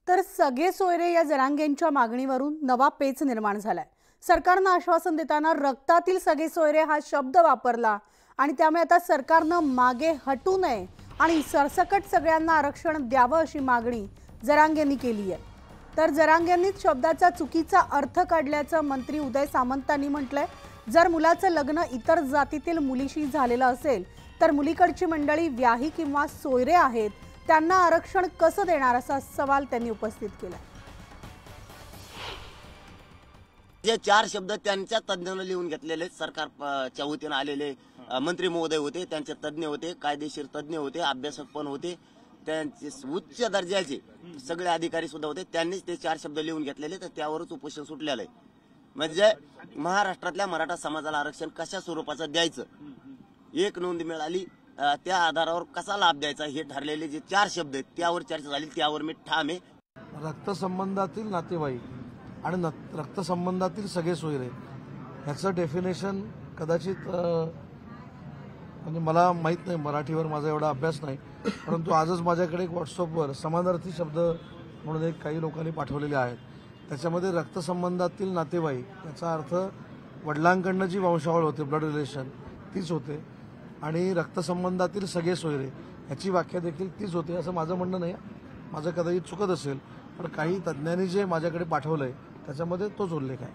तर सगळे सोयरे या जरांगेंच्या मागणीवरून नवा पेच निर्माण झालाय। सरकारनं आश्वासन देताना रक्तातील सगळे सोयरे हा शब्द वापरला आणि त्यामुळे आता सरकारनं मागे हटू नये आणि सरसकट सगळ्यांना आरक्षण द्यावं अशी मागणी जरांगेंनी केली आहे। तर जरांगेंनीच शब्दाचा चुकीचा अर्थ काढल्याचं मंत्री उदय सामंतांनी म्हटलंय। जर मुलाचं लग्न इतर जातीतील मुलीशी झालेलं असेल तर मुलीकडची मंडळी व्याही किंवा सोयरे आहेत, त्यांना आरक्षण कसं देणार असा सवाल त्यांनी उपस्थित केला। जे चार शब्द त्यांच्या तज्ञांना लिहून घेतलेले सरकारच्या वतीने आलेले मंत्री महोदय होते, त्यांचे तज्ञ होते, कायदेशीर तज्ञ होते, अभ्यासक पण होते, त्यांचे उच्च दर्जाचे सगळे अधिकारी सुद्धा होते, त्यांनीच ते चार शब्द लिहून घेतलेले, तर त्यावरच उपोषण सुटलेलं आहे। म्हणजे महाराष्ट्रातल्या मराठा समाजाला आरक्षण कशा स्वरूपाचं द्यायचं, एक नोंद मिळाली त्या आधारावर कसा लाभ द्यायचा हे ठरलेले जे चार शब्द आहेत त्यावर चर्चा झाली, त्यावर मी ठाम आहे। रक्तसंबंधातील नातेवाईक आणि रक्तसंबंधातील सगळे सोयरे ह्याचं डेफिनेशन कदाचित म्हणजे मला माहीत नाही, मराठीवर माझा एवढा अभ्यास नाही, परंतु आजच माझ्याकडे एक व्हॉट्सअपवर समानार्थी शब्द म्हणून एक काही लोकांनी पाठवलेले आहेत। त्याच्यामध्ये रक्तसंबंधातील नातेवाईक याचा अर्थ वडिलांकडनं जी वंशावळ होते, ब्लड रिलेशन, तीच होते आणि रक्तसंबंधातील सगळे सोयरे ह्याची व्याख्या देखील तीच होते असं माझं म्हणणं नाही। माझं कदाचित चुकत असेल, पण काही तज्ज्ञांनी जे माझ्याकडे पाठवलंय त्याच्यामध्ये तोच उल्लेख आहे।